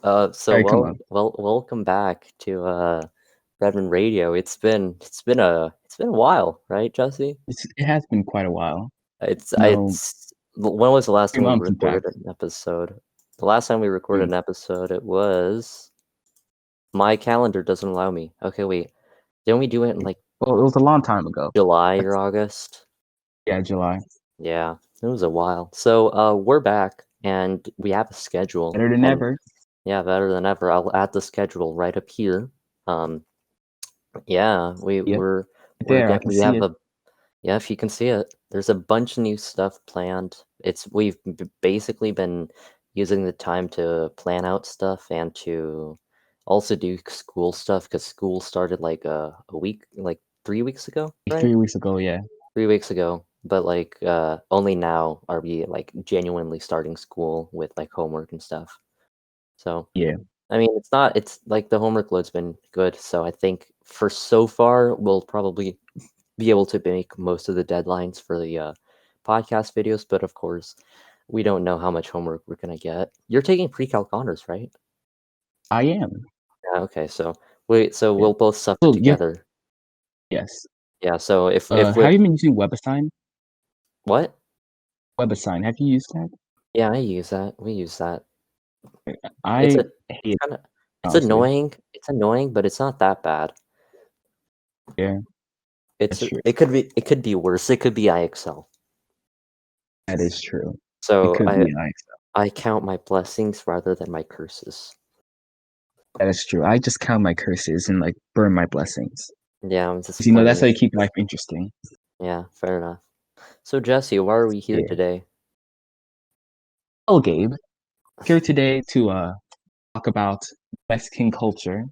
So Sorry, come on. welcome back to Redmond Radio. It's been a while, right, Jesse? It has been quite a while. It's No, it's when was the last time we 3 months, in recorded fact. an episode? The last time we recorded Mm. an episode, it was my calendar doesn't allow me. Okay, wait. Didn't we do it in like Well, it was a long time ago. July or That's, August? yeah, July. Yeah, it was a while. So we're back and we have a schedule Better than and ever. yeah, better than ever. I'll add the schedule right up here. Um, Yeah, we Yep, we're right we're there. I get can we see have it. a yeah, if you can see it, there's a bunch of new stuff planned. We've basically been using the time to plan out stuff and to also do school stuff because school started like a week, like 3 weeks ago, Like right? 3 weeks ago, yeah. 3 weeks ago, but like only now are we like genuinely starting school with like homework and stuff. So Yeah. I mean, it's like the homework load's been good, so I think for so far we'll probably be able to make most of the deadlines for the podcast videos, but of course, we don't know how much homework we're gonna get. You're taking pre-calc honors, right? I am. Yeah, okay, so Yeah. we'll both suffer So, yeah, together. yes. Yeah, so if we Have you been using WebAssign? what? WebAssign, have you used that? Yeah, I use that. We use that. It's I a hate it's it, kind of it's honestly. annoying. It's annoying, but it's not that bad. Yeah, that's true. It could be worse. It could be IXL. That is true. It So could be nice. I count my blessings rather than my curses. That is true. I just count my curses and like burn my blessings. Yeah, I'm 'Cause, that's disappointed. how you keep life interesting. Yeah, fair enough. So Jesse, why are we here Yeah. today? Oh, Gabe, here today to talk about Mexican culture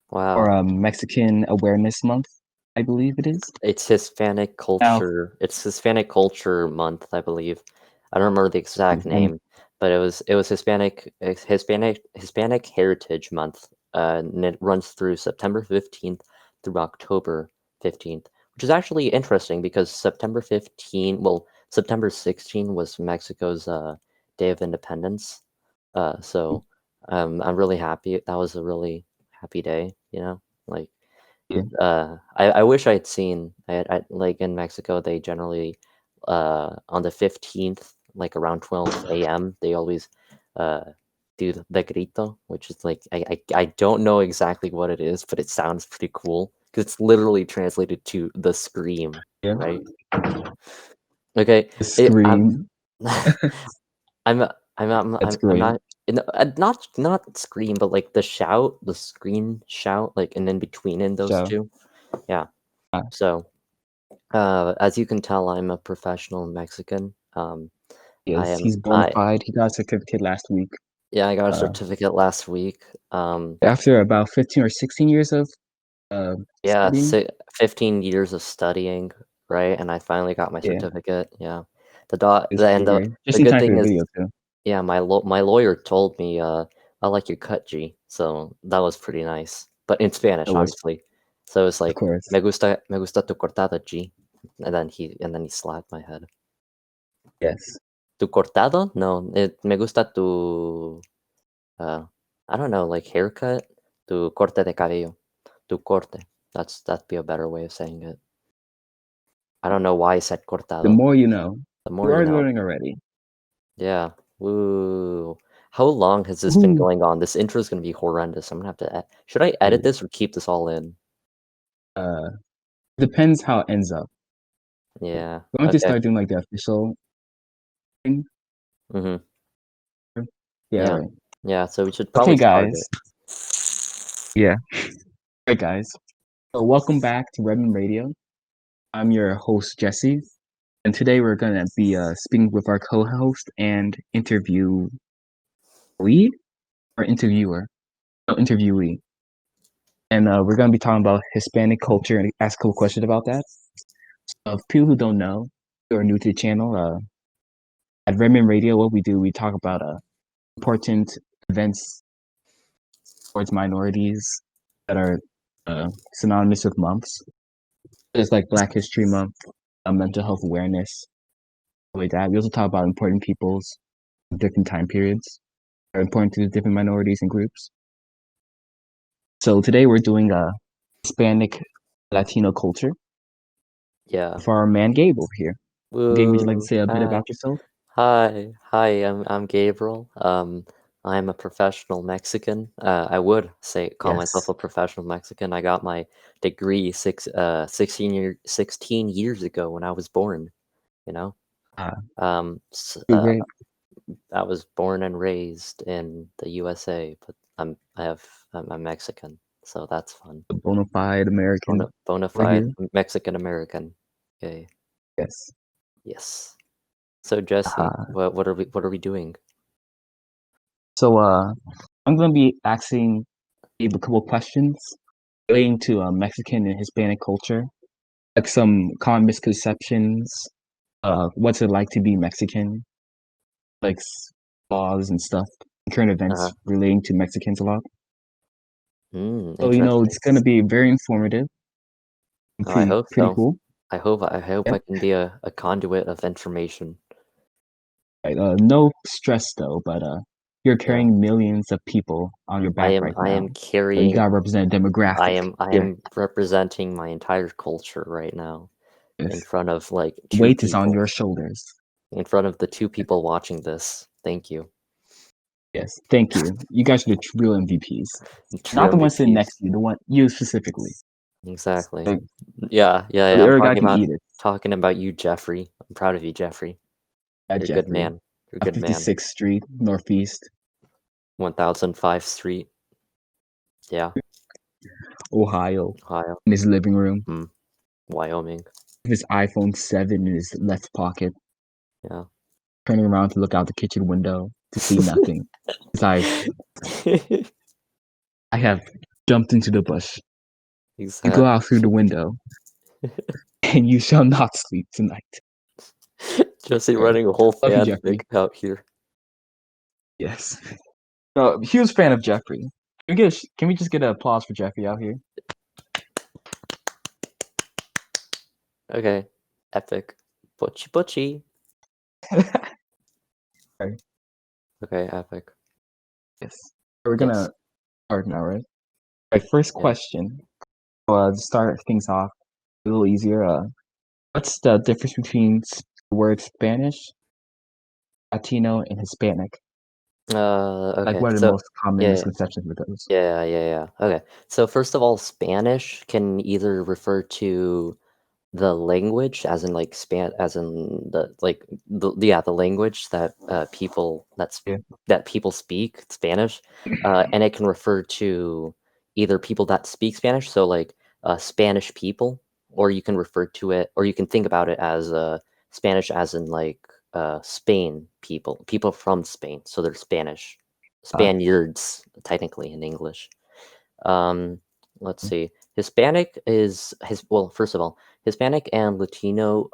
or Wow, Mexican Awareness Month, I believe it is. it's Hispanic Now, culture. It's Hispanic Culture Month, I believe. I don't remember the exact and name, but it was Hispanic Heritage Month. And it runs through September 15th through October 15th, which is actually interesting because September 16 was Mexico's Day of Independence. So I'm really happy. That was a really happy day, like yeah, I wish I had seen like in Mexico they generally on the 15th like around 12 a.m. they always uh do the grito, which is like I don't know exactly what it is, but it sounds pretty cool because it's literally translated to the scream, yeah. right? Okay, The it, I'm scream. I'm That's I'm great. not not scream, but like the screen shout, like and then between in those So, two, yeah. uh, So as you can tell, I'm a professional Mexican. I yes, am he's bona I fide. He got a certificate last week. Yeah, I got a Uh, certificate last week. after about 15 or 16 years of uh, Yeah, studying. 15 years of studying, right? And I finally got my Yeah, certificate. Yeah, the dot it's and great. the Just in good time for thing the is, video too. yeah, my lawyer told me, I like your cut, G. So that was pretty nice, but in It Spanish, was, obviously. So it's of like, course. me gusta tu cortada, G. And then he slapped my head. Yes, Tu cortado? No, me gusta tu, uh, I don't know, like haircut. Tu corte de cabello. Tu corte. That'd be a better way of saying it. I don't know why I said the cortado. more you know. The You more you are know. learning already. Yeah. Woo. How long has this been Woohoo! going on? This intro is gonna be horrendous. I'm gonna have to. Should I edit this or keep this all in? Uh, depends how it ends up. Yeah. We're going to Okay. start doing like the official thing. Mm-hmm. Yeah, Yeah. right. Yeah. So we should Okay, probably start guys. it. Yeah. Hey, guys. So welcome back to Redmond Radio. I'm your host, Jesse. And today we're going to be speaking with our co-host and interviewee or interviewer? No, interviewee. And we're going to be talking about Hispanic culture and ask a couple questions about that. So, if people who don't know, who are new to the channel, at Redmond Radio, what we do, we talk about important events towards minorities that are synonymous with months. There's like Black History Month, mental health awareness, like that. We also talk about important peoples of different time periods, are important to the different minorities and groups. So today we're doing Hispanic Latino culture Yeah. for our man Gabe over here. Gabe, would you like to Woo. say a bit Hi. about yourself? Hi. I'm Gabriel. I'm a professional Mexican. I would say call myself Yes. a professional Mexican. I got my degree 16 years ago when I was born, you know. Uh, Um, s- Doing uh, great. I was born and raised in the USA, but I'm Mexican, so that's fun. A bona fide American Bona over fide here. Mexican American. Okay. Yes. Yes. So Jesse, Uh, what are we doing? so I'm going to be asking Gabe a couple questions relating to Mexican and Hispanic culture, like some common misconceptions. What's it like to be Mexican? Like laws and stuff, current Uh-huh. events relating to Mexicans a lot. So Interesting. it's going to be very informative and Oh, I hope pretty so. cool. I hope Yeah. I can be a conduit of information. Right, no stress though, but you're Yeah. carrying millions of people on your I back am right I now. am So you carrying gotta represent a I demographic am I here. am representing my entire culture right now in Yes. front of like two Weight is on people. your shoulders. In front of the two people watching this. Thank you. Yes. Thank you. You guys are the real MVPs. True Not the one sitting MVPs. next to you, the one you specifically. Exactly. Like, Yeah. the I'm other guy can eat it talking about you, Jeffrey. I'm proud of you, Jeffrey. at You're a good Jeffrey. man. You're a good man. 56th Street, Northeast, 1005th Street. Yeah. Ohio, Ohio. in his living room. Hmm. Wyoming. His iPhone 7 in his left pocket, Yeah. turning around to look out the kitchen window to see nothing. I have jumped into the bush. You go out through the Exactly. window, and you shall not sleep tonight. Jesse Right. running a whole Love you, Jeffrey. fanfic out here. Yes. Huge fan of Jeffrey. Can we just get an applause for Jeffrey out here? Okay. Epic. Butchie butchie. Right. Okay, epic. Yes. We're Yes. gonna start now, right? All right. First Yeah. question. To start things off a little easier. What's the difference between the word Spanish, Latino, and Hispanic? Like, Okay. what are the So most common yeah, misconceptions with those? yeah. Okay. So first of all, Spanish can either refer to the language, as in like as in the language that Yeah. that people speak Spanish, and it can refer to either people that speak Spanish, so like Spanish people, or you can refer to it, or you can think about it as Spanish, as in like Spain people from Spain, so they're Uh, Spaniards technically in English. um, let's see. Hispanic is his well, first of all, Hispanic and Latino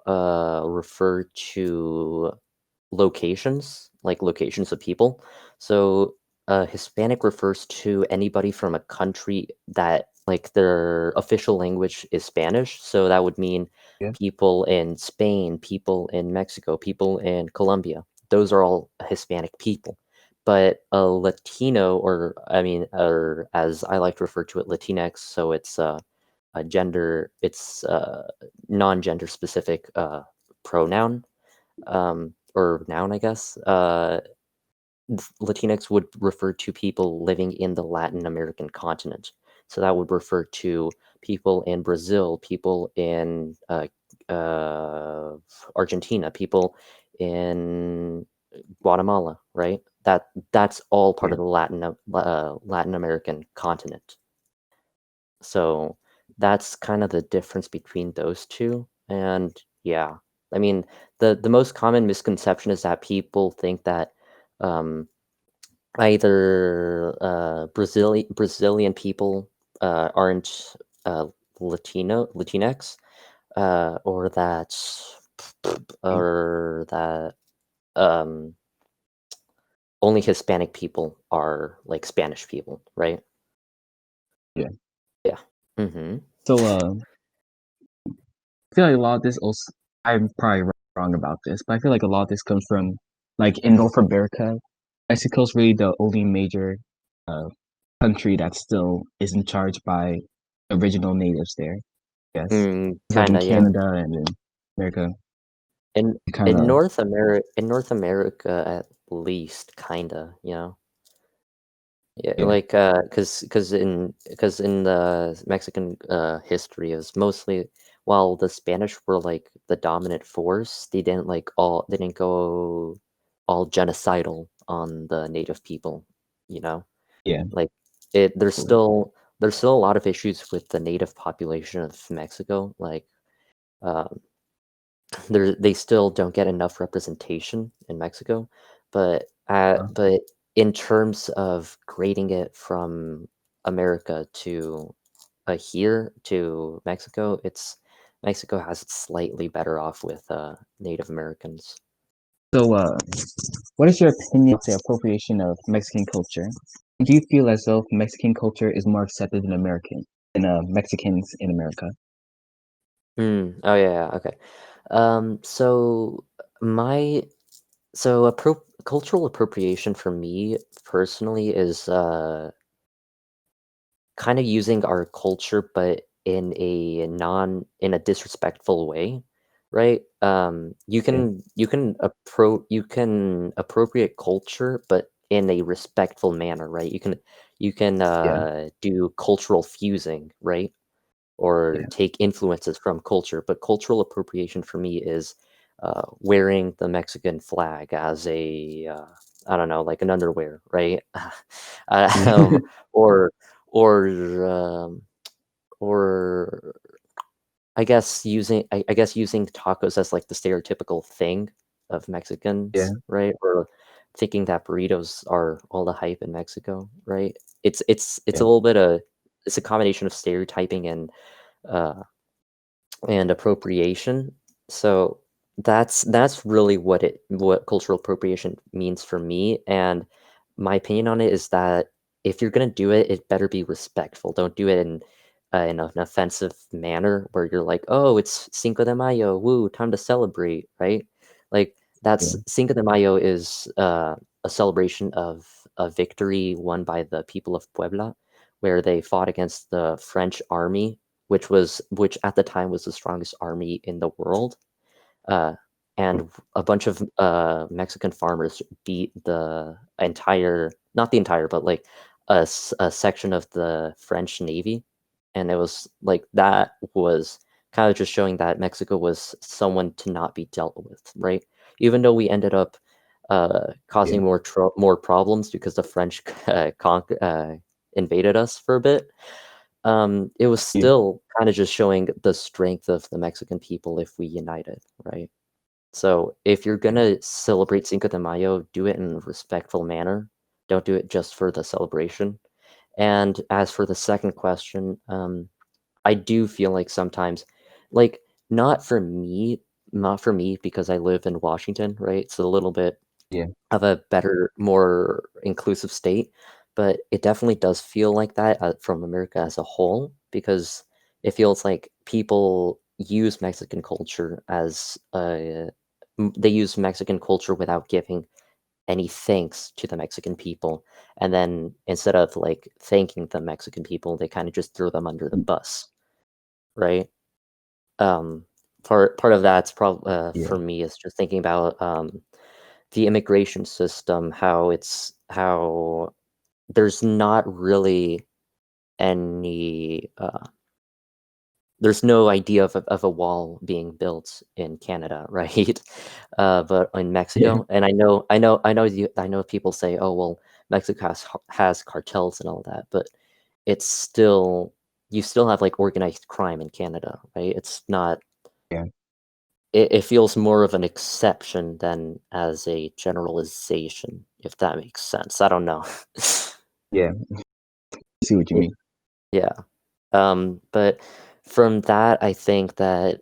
refer to locations, like locations of people. So Hispanic refers to anybody from a country that like their official language is Spanish. So that would mean yeah. people in Spain, people in Mexico, people in Colombia. Those are all Hispanic people. But a Latino, or as I like to refer to it, Latinx, so it's a gender, it's non-gender specific pronoun, or noun, I guess. Latinx would refer to people living in the Latin American continent. So that would refer to people in Brazil, people in uh, Argentina, people in Guatemala, right? That's all part Yeah. of the Latin American continent. So that's kind of the difference between those two. And yeah, I mean, the most common misconception is that people think that um, either Brazilian people aren't Latinx, or that Mm. or that um, only Hispanic people are like Spanish people, right? Yeah. Yeah. Mm-hmm. So, I feel like a lot of this also, I'm probably wrong about this, but I feel like a lot of this comes from like in North America. Mexico's really the only major uh, country that still is in charge by original natives there. Yes, it's like in Kinda, yeah. Canada and in America, In kind of In North America, at least, kinda, you know? Yeah, yeah, like, cause in the Mexican, history, it was mostly while the Spanish were, like, the dominant force, they didn't go all genocidal on the native people, you know? yeah, Like, cool. there's still a lot of issues with the native population of Mexico, like, um they still don't get enough representation in Mexico, but in terms of grading it from America to here to Mexico, it's Mexico has it slightly better off with Native Americans. So, what is your opinion of the appropriation of Mexican culture? Do you feel as though Mexican culture is more accepted than American than Mexicans in America? Oh yeah, yeah, okay. So my cultural appropriation for me personally is kind of using our culture, but in a disrespectful way, right? Yeah, You can appropriate culture, but in a respectful manner, right? You can yeah, do cultural fusing, right? Or yeah, take influences from culture. But cultural appropriation for me is wearing the Mexican flag as I don't know, like an underwear, right? um, or or um, or I guess using tacos as like the stereotypical thing of yeah, Mexicans, right? Or thinking that burritos are all the hype in Mexico, right? It's yeah, a little bit of it's a combination of stereotyping uh and appropriation. So that's really what cultural appropriation means for me. And my opinion on it is that if you're gonna do it, it better be respectful. Don't do it in an offensive manner where you're like, oh, it's Cinco de Mayo, woo, time to celebrate, right? Like that's yeah, Cinco de Mayo is a celebration of a victory won by the people of Puebla, where they fought against the French army which at the time was the strongest army in the world. Uh, and a bunch of Mexican farmers beat the entire, not the entire, but like a section of the French Navy. And it was like that was kind of just showing that Mexico was someone to not be dealt with, right? Even though we ended up yeah, causing more problems because the French invaded us for a bit, it was yeah, still kind of just showing the strength of the Mexican people if we united, right? So if you're yeah, gonna celebrate Cinco de Mayo, do it in a respectful manner. Don't do it just for the celebration. And as for the second question, I do feel like sometimes, like not for me, not for me because I live in Washington, right? It's a little bit yeah, of a better, more inclusive state, but it definitely does feel like that from America as a whole because it feels like people use Mexican culture as they use Mexican culture without giving any thanks to the Mexican people, and then instead of like thanking the Mexican people, they kind of just throw them under the bus, right? Um, part of that's probably yeah, for me is just thinking about the immigration system, how there's not really any there's no idea of a wall being built in Canada, right? But in yeah, Mexico, and I know people say, oh well, Mexico has cartels and all that, but it's still you still have like organized crime in Canada, right? It's not yeah, it feels more of an exception than as a generalization, if that makes sense. I don't know. yeah. I see what you Y- mean. Yeah. But from that, I think that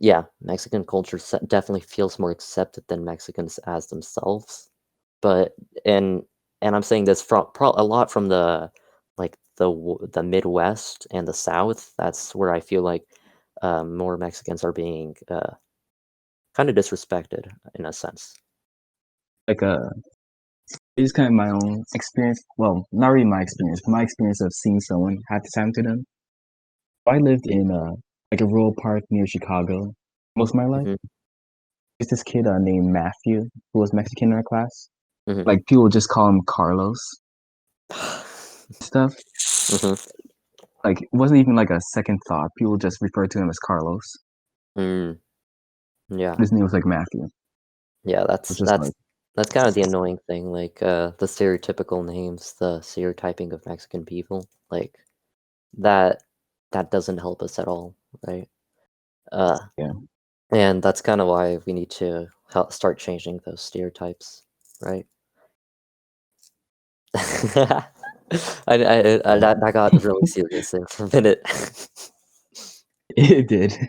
yeah, Mexican culture definitely feels more accepted than Mexicans as themselves. But and and I'm saying this from a lot from the Midwest and the South. That's where I feel like more Mexicans are being kind of disrespected in a sense. Like It's kind of my own experience. Well, not really my experience, but my experience of seeing someone had this happen to them. I lived in like a rural part near Chicago most of my life. Hmm. There's this kid named Matthew who was Mexican in our class. Hmm. Like people just call him Carlos stuff. Hmm. Like it wasn't even like a second thought. People just referred to him as Carlos. Mm, yeah, His name was like Matthew. yeah. It's That's just that's like that's kind of the annoying thing, like the stereotypical names, the stereotyping of Mexican people, like that that doesn't help us at all, right? Uh, yeah. and that's kind of why we need to start changing those stereotypes, right? That got really serious there for a minute. It did. You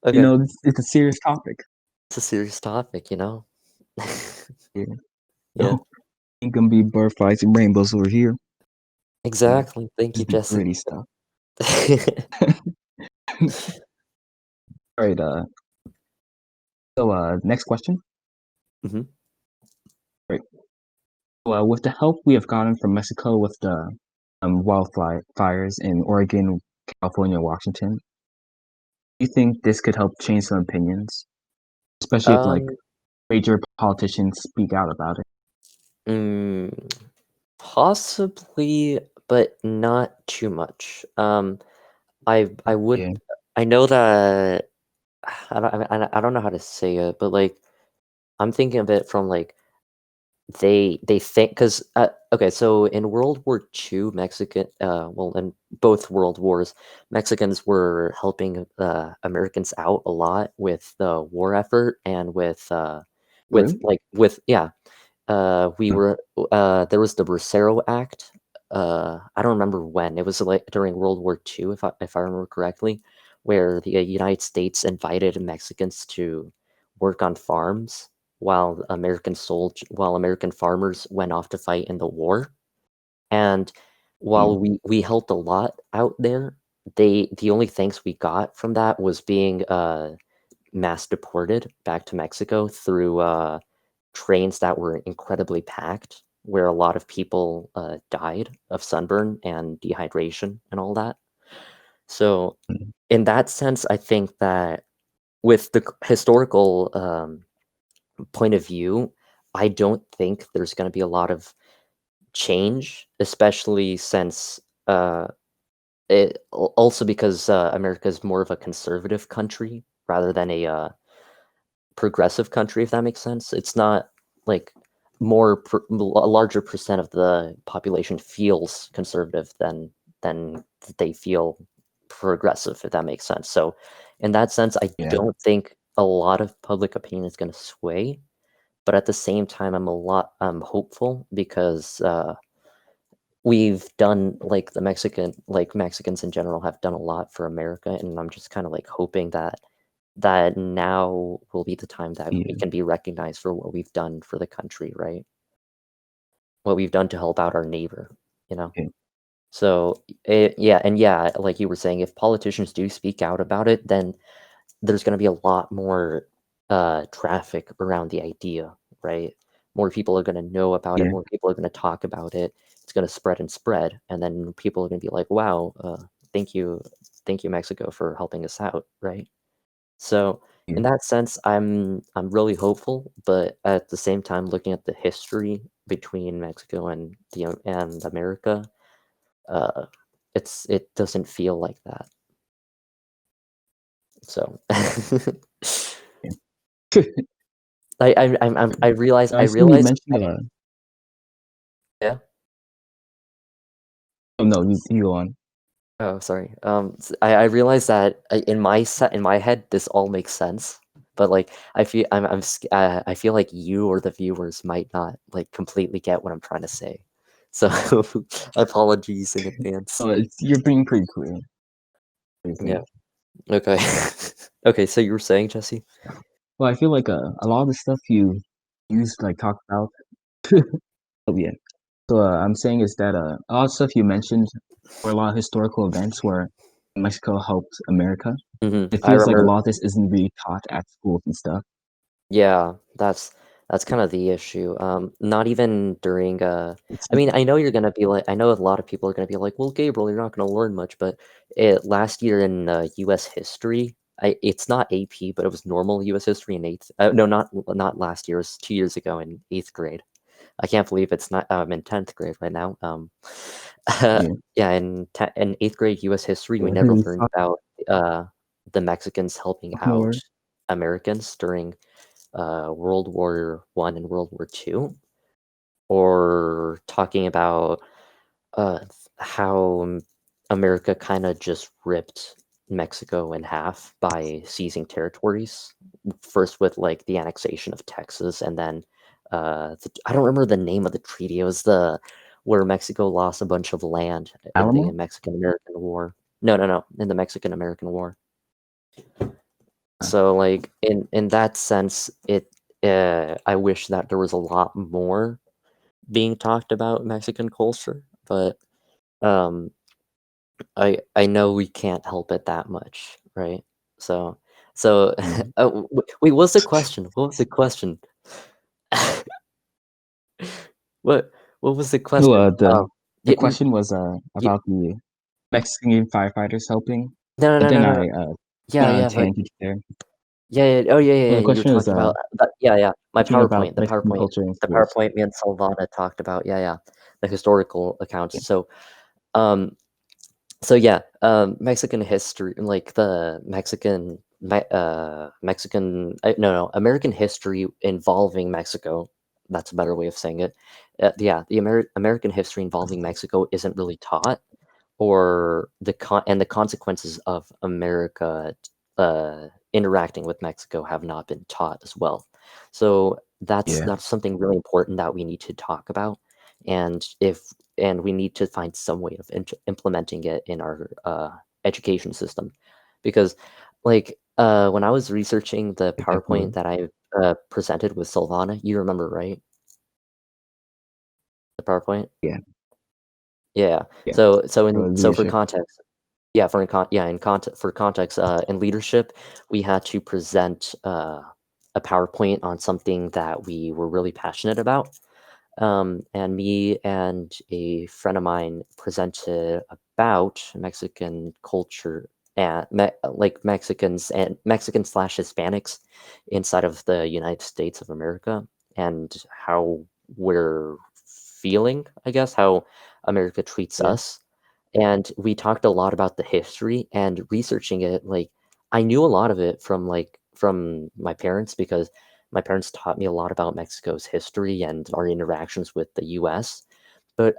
Okay, know, it's a serious topic. it's a serious topic, you know? Yeah. Yeah, No, ain't gonna be butterflies and rainbows over here. Yeah. exactly. Thank you, Just be Jesse. pretty stuff. All right, so next question. Hmm. Right. Well, with the help we have gotten from Mexico with the wildfires in Oregon, California, Washington, do you think this could help change some opinions, especially if like Um, major politicians speak out about it? mm, Possibly, but not too much. I would Yeah. I know that I don't know how to say it, but like I'm thinking of it from like they think because okay, so in World War II, well, in both world wars, Mexicans were helping Americans out a lot with the war effort and with Really? like with yeah, we were there was the Bracero Act. I don't remember when. It was like during World War II, if I remember correctly, where the United States invited Mexicans to work on farms while American farmers went off to fight in the war. And Yeah. while we helped a lot out there, the only thanks we got from that was being mass deported back to Mexico through trains that were incredibly packed, where a lot of people died of sunburn and dehydration and all that. So, Mm. in that sense, I think that with the historical point of view, I don't think there's going to be a lot of change, especially since also because America is more of a conservative country rather than a progressive country, if that makes sense. It's not like a larger percent of the population feels conservative than they feel progressive, if that makes sense. So, in that sense, I Yeah. don't think a lot of public opinion is going to sway. But at the same time, I'm hopeful because we've done like Mexicans in general have done a lot for America, and I'm just kind of like hoping that now will be the time that we Yeah. can be recognized for what we've done for the country, right? What we've done to help out our neighbor, you know? Yeah. So, yeah, and yeah, like you were saying, if politicians do speak out about it, then there's going to be a lot more traffic around the idea, right? More people are going to know about it, Yeah. more people are going to talk about it. It's going to spread and spread, and then people are going to be like, "Wow, thank you, Mexico, for helping us out," right? So in Yeah. that sense, I'm really hopeful, but at the same time, looking at the history between Mexico and America, uh, it doesn't feel like that. So Yeah. I I see you realize mentioned yeah. oh no, you go on. Oh, sorry. I realize that in my head this all makes sense, but like I feel like you or the viewers might not like completely get what I'm trying to say. So apologies in advance. Oh, you're being pretty clear. Pretty clear. Yeah. Okay. Okay. So you were saying, Jesse? Well, I feel like a lot of the stuff you used to like talk about. Oh yeah. So I'm saying is that a lot of stuff you mentioned were a lot of historical events where Mexico helped America. It I feels like a remember. lot of this isn't really taught at schools and stuff. Yeah, That's kind of the issue. Not even during It's I mean, I know you're gonna be like I know a lot of people are gonna be like, well, Gabriel, you're not gonna learn much, but last year in US history, it's not AP, but it was normal US history in eighth. No, not last year, it was 2 years ago in eighth grade. I can't believe it's not in 10th grade right now. yeah. Yeah, in eighth grade US history, we Well, never who learned fought about the Mexicans helping out more? Americans during World War One and World War Two, or talking about how America kind of just ripped Mexico in half by seizing territories. First with like the annexation of Texas, and then I don't remember the name of the treaty. It was the where Mexico lost a bunch of land in the Alamo? Mexican American War. No, no, no, in the Mexican American War. Uh, So like in that sense, I wish that there was a lot more being talked about Mexican culture, but um I know we can't help it that much, right? So so yeah. wait, what's the question? What was the question? What what was the No, question? the You, n- question was you, about the Mexican firefighters helping, no, but no, then no, no, I no. went Yeah, on a yeah, but tangent there. yeah, yeah, oh yeah, yeah, Well, yeah. the You were question was talking about yeah, yeah. My talking about PowerPoint, the Mexican PowerPoint, culture in the schools. PowerPoint me and Silvana talked about. Yeah, yeah, the historical accounts. Yeah, Um, So yeah, Mexican history, like the Mexican, no, no, American history involving Mexico. That's a better way of saying it. Yeah, the American history involving Mexico isn't really taught, or the consequences of America interacting with Mexico have not been taught as well. So yeah, that's something really important that we need to talk about, and if and we need to find some way of implementing it in our education system, because like when I was researching the PowerPoint definitely. that I presented with Silvana, you remember, right? The PowerPoint. Yeah, Yeah. yeah. So for Leadership. context, yeah, for context, in leadership, we had to present a PowerPoint on something that we were really passionate about. And me and a friend of mine presented about Mexican culture and like Mexicans slash Hispanics inside of the United States of America, and how we're feeling, I guess, how America treats Yeah, us. And we talked a lot about the history and researching it. Like I knew a lot of it from from my parents, because my parents taught me a lot about Mexico's history and our interactions with the US. But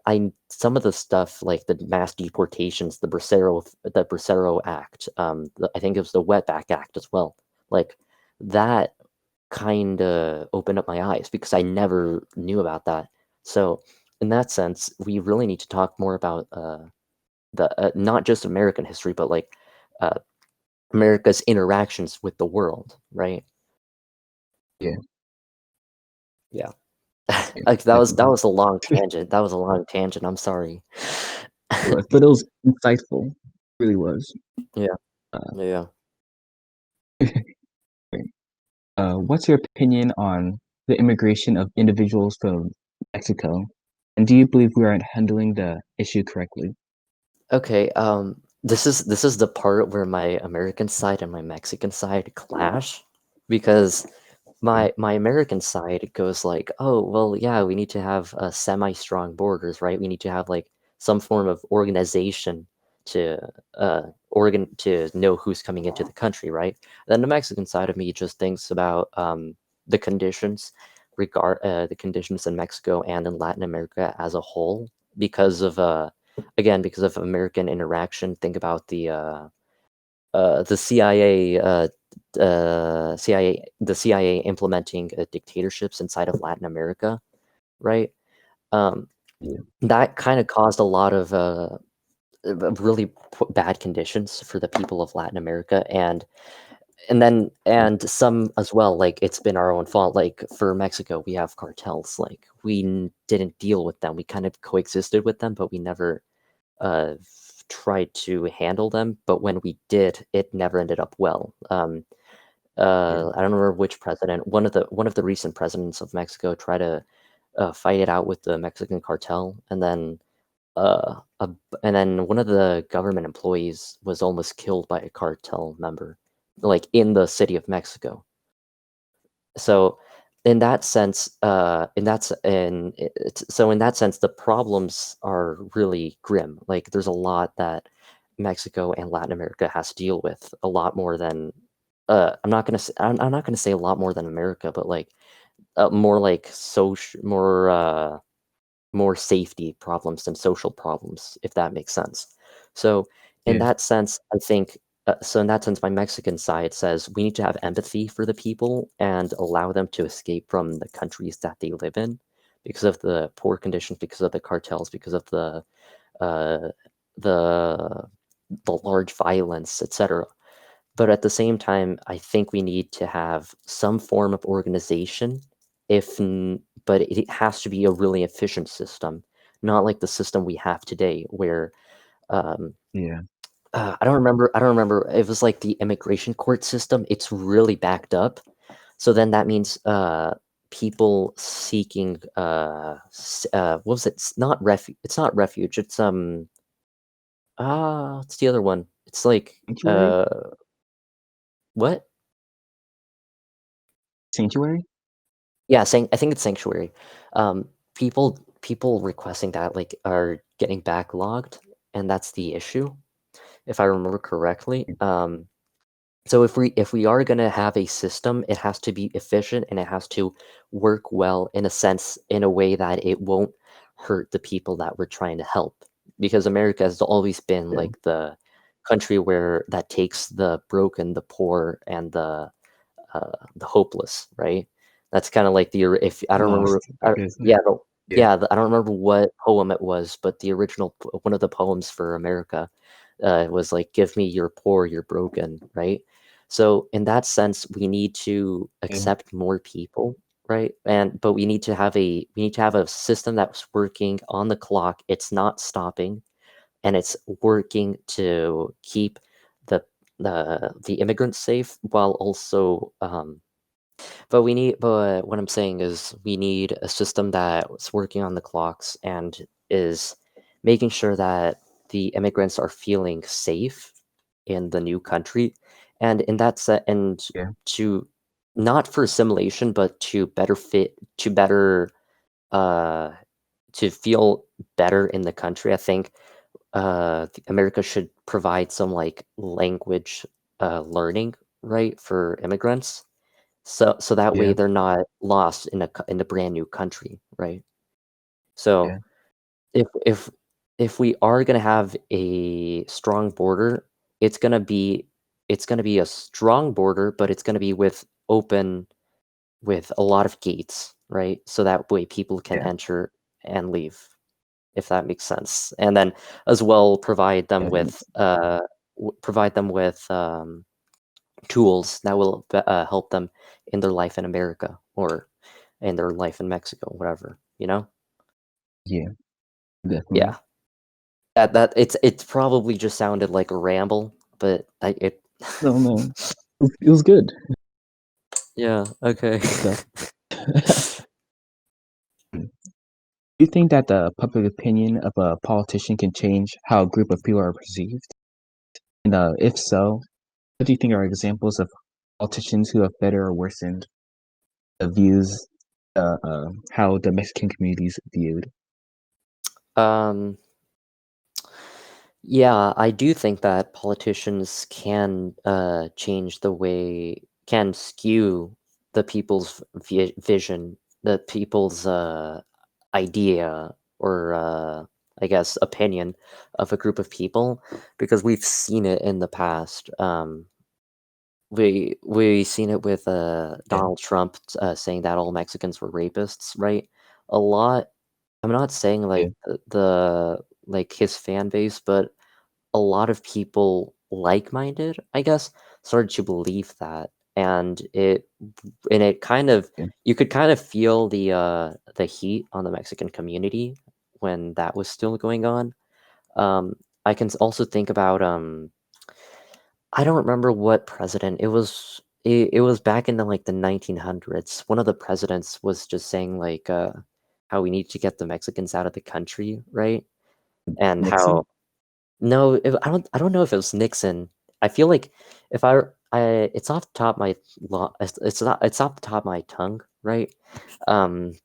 some of the stuff like the mass deportations, the Bracero Act, I think it was the Wetback Act as well. Like that kind of opened up my eyes because I never knew about that. So in that sense, we really need to talk more about the not just American history, but like uh, America's interactions with the world, right? yeah, Yeah. yeah, Like that definitely. was a long tangent. That was a long tangent. I'm sorry. It was, but it was insightful. It really was. Yeah, Uh, yeah. what's your opinion on the immigration of individuals from Mexico? And do you believe we are handling the issue correctly? Okay. This is the part where my American side and my Mexican side clash, because Yeah, my American side goes like, oh well, yeah, we need to have semi-strong borders, right? We need to have like some form of organization to to know who's coming into the country, right? Then the Mexican side of me just thinks about the conditions the conditions in Mexico and in Latin America as a whole, because of again, because of American interaction. Think about the CIA, the CIA implementing dictatorships inside of Latin America, right? Um, yeah, that kind of caused a lot of really bad conditions for the people of Latin America, yeah, and some as well. Like it's been our own fault. Like for Mexico, we have cartels. Like we didn't deal with them. We kind of coexisted with them, but we never uh, tried to handle them. But when we did, it never ended up well. Yeah. I don't remember which president. One of the recent presidents of Mexico tried to fight it out with the Mexican cartel, uh, a, and then one of the government employees was almost killed by a cartel member, like in the city of Mexico. So, in that sense, in that sense, the problems are really grim. Like, there's a lot that Mexico and Latin America has to deal with, a lot more than. I'm not gonna say a lot more than America, but like more like social, more safety problems than social problems, if that makes sense. So, in Yeah. that sense, I think, in that sense, my Mexican side says we need to have empathy for the people and allow them to escape from the countries that they live in because of the poor conditions, because of the cartels, because of uh, the the large violence, etc. But at the same time, I think we need to have some form of organization, but it has to be a really efficient system, not like the system we have today, where um, Yeah. I don't remember. I don't remember. It was like the immigration court system. It's really backed up. So then that means people seeking what was it? It's not refuge. It's not refuge. It's the other one. It's like Sanctuary? what? Sanctuary? Yeah, saying I think it's sanctuary. People requesting that like are getting backlogged, and that's the issue, if I remember correctly. So if we are gonna have a system, it has to be efficient and it has to work well in a sense, in a way that it won't hurt the people that we're trying to help. Because America has always been Yeah. like the country where that takes the broken, the poor, and the hopeless, right? That's kind of like if I don't remember, Lost, I guess. yeah, Yeah. I don't remember what poem it was, but the original one of the poems for America was like, "Give me your poor, you're broken," right? So in that sense, we need to Yeah. accept more people, right? But we need to have a system that's working on the clock. It's not stopping, and it's working to keep the the immigrants safe while also but what I'm saying is we need a system that's working on the clocks and is making sure that the immigrants are feeling safe in the new country, and in that set and Yeah. to not for assimilation but to better uh to feel better in the country. I think America should provide some like language learning, right, for immigrants, so that way Yeah. they're not lost in a brand new country, right? So Yeah. if if we are gonna have a strong border, it's gonna be it's gonna be a strong border, but it's gonna be with a lot of gates, right? So that way people can Yeah. enter and leave, if that makes sense. And then as well Yeah. provide them with tools that will help them in their life in America or in their life in Mexico, whatever, you know? Yeah. Definitely. Yeah. It's probably just sounded like a ramble, but it No, no. It was good. yeah, okay. Good stuff. Do you think that the public opinion of a politician can change how a group of people are perceived? And if so, what do you think are examples of politicians who have better or worsened the views, how the Mexican community is viewed? Um, yeah, I do think that politicians can change the way can skew the people's vision, the people's idea or I guess opinion of a group of people, because we've seen it in the past. We seen it with Yeah. Donald Trump saying that all Mexicans were rapists, right? A lot. I'm not saying Yeah. like like his fan base, but a lot of people like-minded, I guess, started to believe that, and it kind of Yeah. you could kind of feel the heat on the Mexican community when that was still going on. I can also think about I don't remember what president it was. it was back in the 1900s. One of the presidents was just saying how we need to get the Mexicans out of the country, right? And Nixon? how no, I don't know if it was Nixon. I feel like if I it's off the top of my it's off the top of my tongue, right?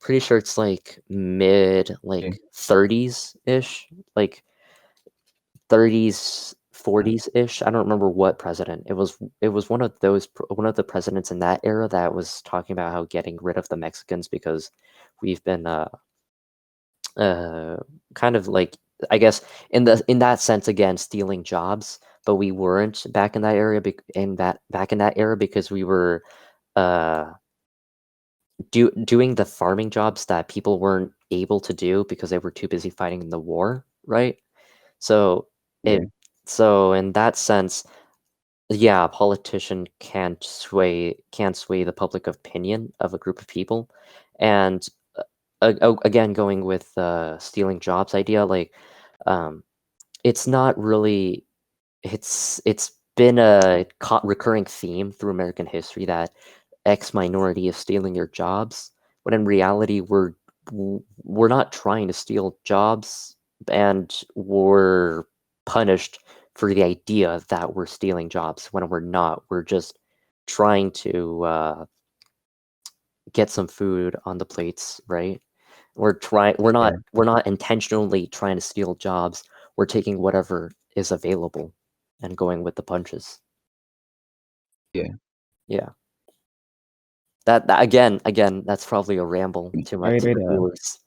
Pretty sure it's like mid Yeah. 30s ish, like 30s, 40s ish. I don't remember what president. It was one of the presidents in that era that was talking about how getting rid of the Mexicans because we've been uh kind of like, I guess, in that sense, again, stealing jobs, but we weren't back in that area back in that era because we were uh doing the farming jobs that people weren't able to do because they were too busy fighting in the war, right? So Yeah. so in that sense, yeah, a politician can't sway the public opinion of a group of people. And again, going with stealing jobs idea, um, it's not really it's been a recurring theme through American history that X minority is stealing your jobs, when in reality we're not trying to steal jobs, and we're punished for the idea that we're stealing jobs when we're not. We're just trying to get some food on the plates, right? Yeah. We're not intentionally trying to steal jobs. We're taking whatever is available and going with the punches. Yeah. Yeah. Again, that's probably a ramble Right, to right. your viewers.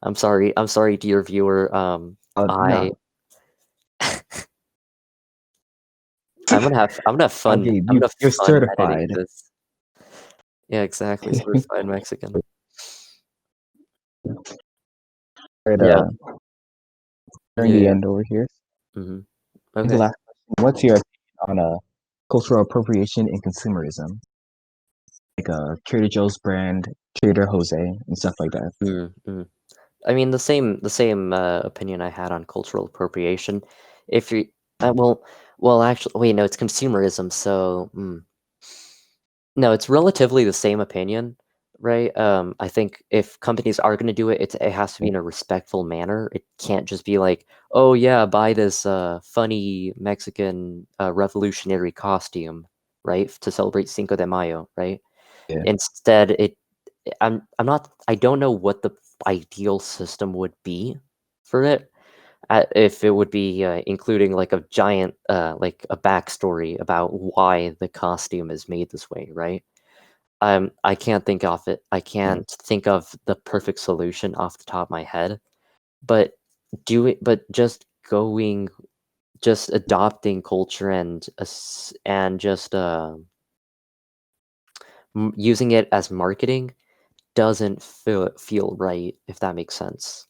I'm sorry to your viewer. I No. I'm gonna have fun. Okay, I'm gonna have you're fun editing certified. this. Yeah, exactly. Certified Mexican. Right, Yeah. during Yeah, the yeah. end over here. Hmm. And the Okay. last question, what's your opinion on cultural appropriation and consumerism? Like Trader Joe's brand, Trader Jose, and stuff like that. Mm. I mean, the same opinion I had on cultural appropriation. If you, actually, wait, no, it's consumerism. So, no, it's relatively the same opinion, right? I think if companies are going to do it, it has to be Yeah. in a respectful manner. It can't just be like, oh yeah, buy this funny Mexican revolutionary costume, right, to celebrate Cinco de Mayo, right? Yeah. Instead, I'm not I don't know what the ideal system would be for it. If it would be including like a giant like a backstory about why the costume is made this way, right? I can't think of it. I Yeah. can't think of the perfect solution off the top of my head. But just adopting culture and just using it as marketing doesn't feel right, if that makes sense.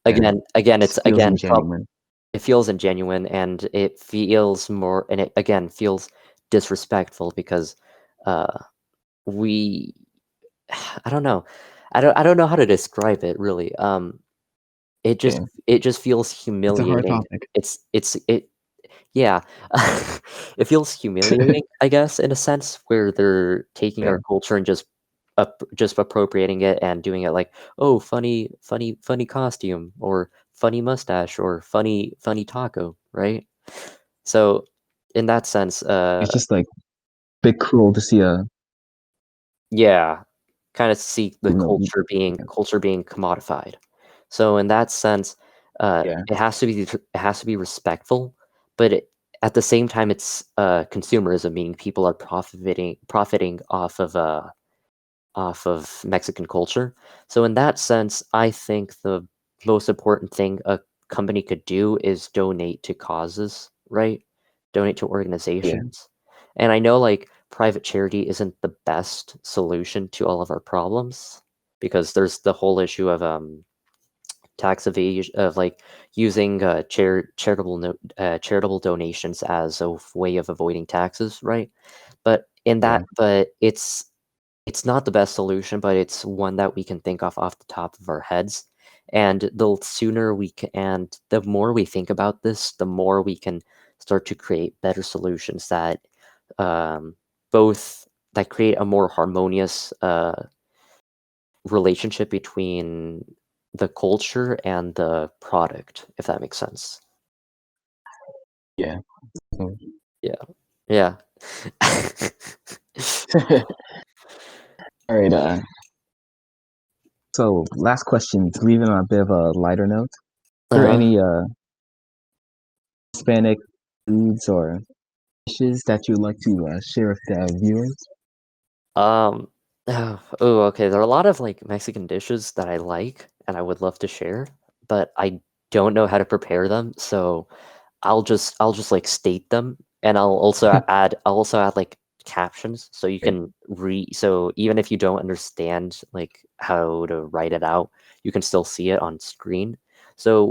Yeah. Again, it's Just feels again ingenuine. it feels ingenuine, and it again feels disrespectful because uh we I don't know. I don't know how to describe it really. Yeah. It just feels It's a hard humiliating. topic. It Yeah. It feels humiliating, I guess, in a sense, where they're taking Yeah. our culture and just appropriating it and doing it like, "Oh, funny costume," or "funny mustache," or "funny taco," right? So, in that sense, It's just like a bit cruel to see a yeah, kinda see the you know, culture being commodified. So in that sense, yeah. it has to be respectful, but at the same time, it's consumerism, meaning people are profiting off of Mexican culture. So in that sense, I think the most important thing a company could do is donate to causes, right? Donate to Yeah. organizations. And I know like private charity isn't the best solution to all of our problems because there's the whole issue of tax evasion, of like using charitable donations as a way of avoiding taxes, right? Yeah. But it's not the best solution, but it's one that we can think off the top of our heads. And the more we think about this, the more we can start to create better solutions that both that create a more harmonious relationship between the culture and the product, if that makes sense. Yeah. So, Yeah. Yeah. all right. So last question, leaving on a bit of a lighter note. Are there Uh-huh. any Hispanic foods or dishes that you'd like to share with the viewers? Um, oh, okay. There are a lot of like Mexican dishes that I like and I would love to share, but I don't know how to prepare them, so I'll just like state them, and I'll also add like captions so you Okay. can read. So even if you don't understand like how to write it out, you can still see it on screen. So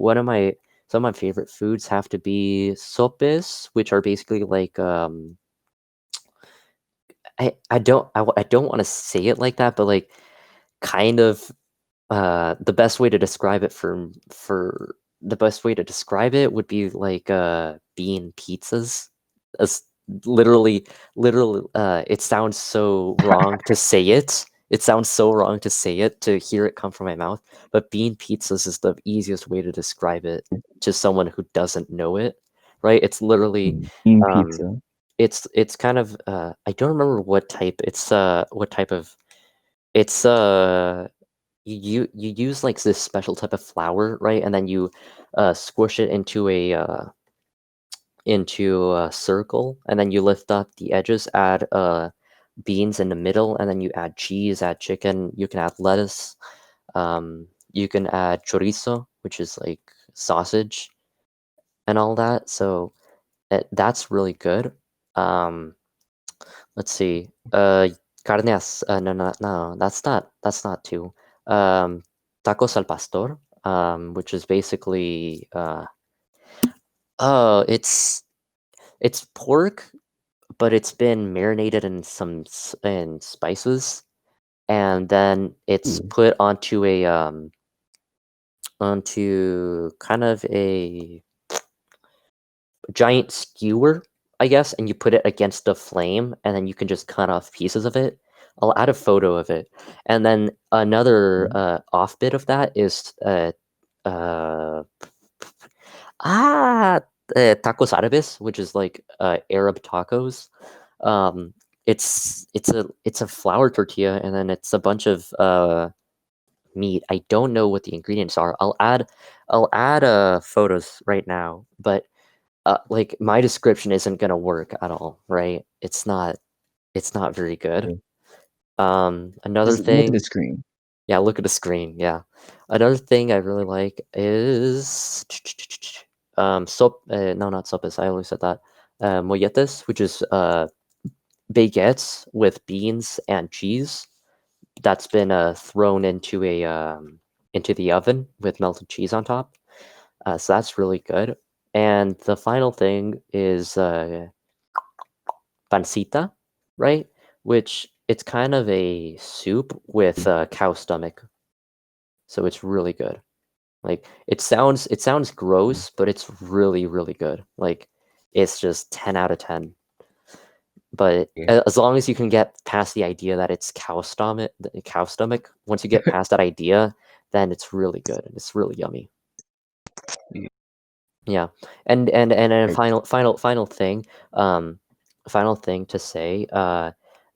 some of my favorite foods have to be sopes, which are basically like I don't want to say it like that, but like kind of the best way to describe it for the best way to describe it would be like bean pizzas. As literally it sounds so wrong to say it. It sounds so wrong to say it, to hear it come from my mouth, but bean pizzas is the easiest way to describe it to someone who doesn't know it, right? It's literally Bean um pizza. it's kind of I don't remember what type of it's you use like this special type of flour, right? And then you squish it into a circle, and then you lift up the edges, add beans in the middle, and then you add cheese, add chicken, you can add lettuce, you can add chorizo, which is like sausage and all that. So that's really good. Um, let's see. No, no, no, that's not two. Um, tacos al pastor, which is basically oh, it's pork, but it's been marinated in in spices, and then it's Ooh, put onto kind of a giant skewer, I guess, and you put it against the flame, and then you can just cut off pieces of it. I'll add a photo of it. And then another mm, off bit of that is uh, ah, tacos árabes, which is like Arab tacos. Um, it's a flour tortilla, and then it's a bunch of meat. I don't know what the ingredients are. I'll add photos right now, but like my description isn't gonna work at all, right? It's not very good. okay. Another Just look at the thing, screen. yeah, look at the screen, yeah. Another thing I really like is no, not sopes, I always said that. Molletes, which is baguettes with beans and cheese that's been thrown into the oven with melted cheese on top. So that's really good. And the final thing is pancita, right? Which it's kind of a soup with a cow stomach, so it's really good. Like it sounds Mm, gross, but it's really really good. Like it's just 10 out of 10. But yeah. as long as you can get past the idea that it's cow stomach, once you get past that idea, then it's really good and it's really yummy. Yeah. Yeah, and a Right. um, final thing to say,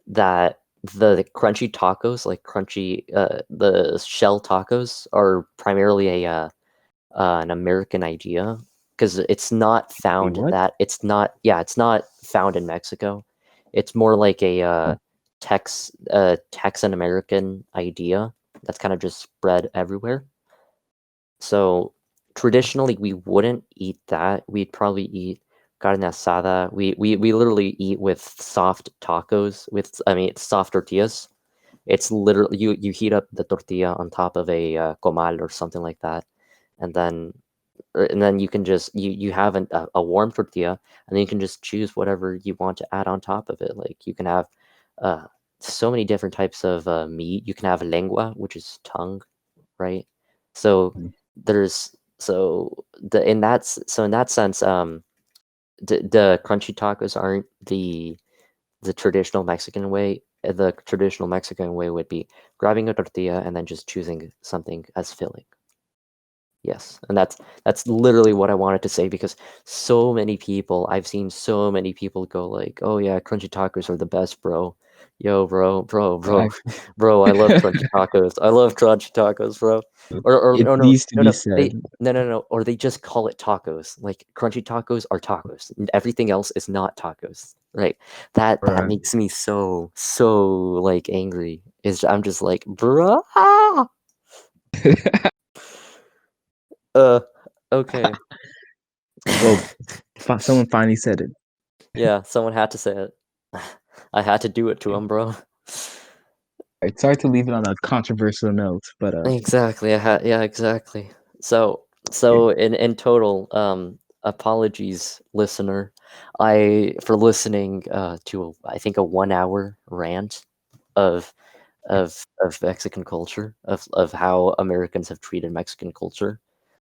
that the crunchy tacos, like the shell tacos, are primarily an American idea because Wait, what? it's not found in Mexico. It's more like a Oh, Texan American idea that's kind of just spread everywhere. So traditionally, we wouldn't eat that. We'd probably eat carne asada. We literally eat with soft tacos. I mean, soft tortillas. It's literally you heat up the tortilla on top of a comal or something like that, and then you can just you have a warm tortilla, and then you can just choose whatever you want to add on top of it. Like you can have uh, so many different types of meat. You can have lengua, which is tongue, right? So mm, there's so the in that s- so in that sense, the crunchy tacos aren't the traditional Mexican way. The traditional Mexican way would be grabbing a tortilla and then just choosing something as filling. Yes, and that's literally what I wanted to say because so many people I've seen so many people go like, "Oh yeah, crunchy tacos are the best, bro." Yo, bro, Actually, bro, I love crunchy tacos. I love crunchy tacos, bro. Or it no, no, needs to no, be no, said, they no, no, no, or they just call it tacos. Like crunchy tacos are tacos. And everything else is not tacos. Right? That or makes me so like angry. Is I'm just like, bruh. Uh, okay. well, someone finally said it. Yeah, someone had to say it. I had to do it to him, bro. It's hard to leave it on a controversial note, but Exactly. Yeah, exactly. So okay. so in total, apologies, listener. I for listening to I think a 1 hour rant of of Mexican culture, of how Americans have treated Mexican culture.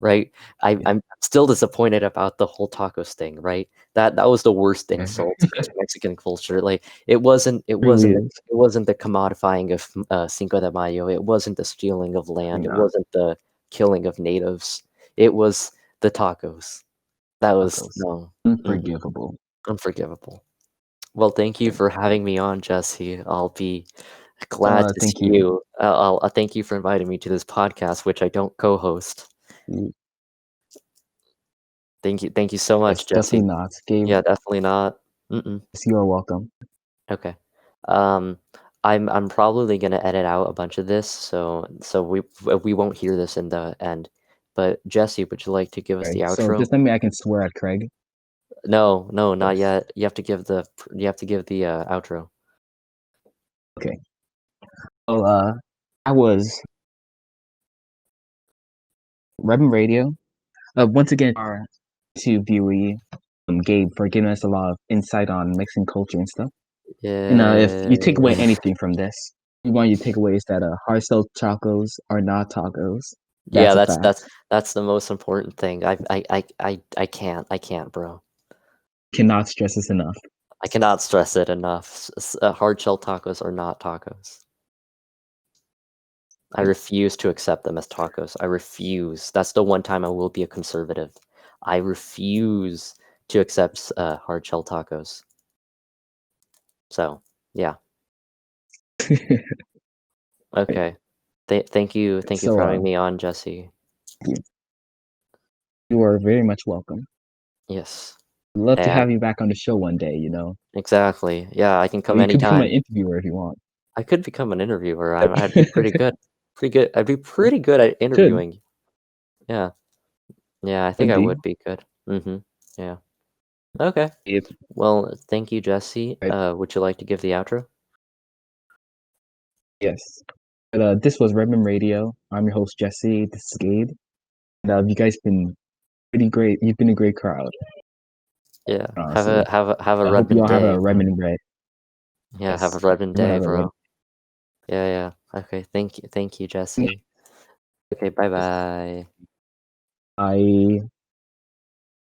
Right? Yeah, I'm still disappointed about the whole tacos thing, right? That was the worst yeah. insult to Mexican culture. Like it wasn't it Really wasn't is. it wasn't the commodifying of Cinco de Mayo. It wasn't the stealing of Definitely land. It not wasn't the killing of natives. It was the tacos. That was tacos. no, mm-mm, Unforgivable. unforgivable. Well, thank you Okay. for having me on, Jesse. I'll be glad to see Thank you. you. I'll thank you for inviting me to this podcast, which I don't co-host. Mm, Thank you so yes, much, definitely Jesse. not. Gabe, Yeah, definitely not. Mm-mm. yes, you are welcome. Okay. Um, I'm probably gonna edit out a bunch of this, so we won't hear this in the end. But Jesse, would you like to give us Right. the So outro? just let me I can swear at Craig. No, no, not Yes. yet. You have to give the outro. Okay. Well, I was Redmond Radio. Once again, our to viewee, Gabe, for giving us a lot of insight on Mexican culture and stuff. And if you take away Yeah. anything from this, one you take away is that hard shell tacos are not tacos. Yeah, That's a fact. that's the most important thing. I can't, bro. Cannot stress this enough. I cannot stress it enough. Hard shell tacos are not tacos. I refuse to accept them as tacos. I refuse. That's the one time I will be a conservative. I refuse to accept hard shell tacos. So, yeah. Okay. Thank you So, for having me on, Jesse. you are very much welcome. Yes. Love to Yeah, have you back on the show one day, you know. exactly. Yeah, I can Or come you could become an anytime. interviewer if you want. I could become an interviewer. I'd be pretty good. Pretty good. I'd be pretty good at Could. interviewing. Yeah. Yeah, I think Could I be. would be good. Mm-hmm. Yeah. Okay. If, Well, thank you, Jesse. right. Would you like to give the outro? Yes. But this was Redmond Radio. I'm your host, Jesse. This is Gabe. And you guys been pretty great. You've been a great crowd, Yeah. honestly. Have a I hope you Redmond all have day, a bro. Redmond Red. Yeah, have a Yes. Redmond Everyone day, have a Red. bro. Yeah, yeah. Okay, thank you, Jesse. Okay, bye bye. I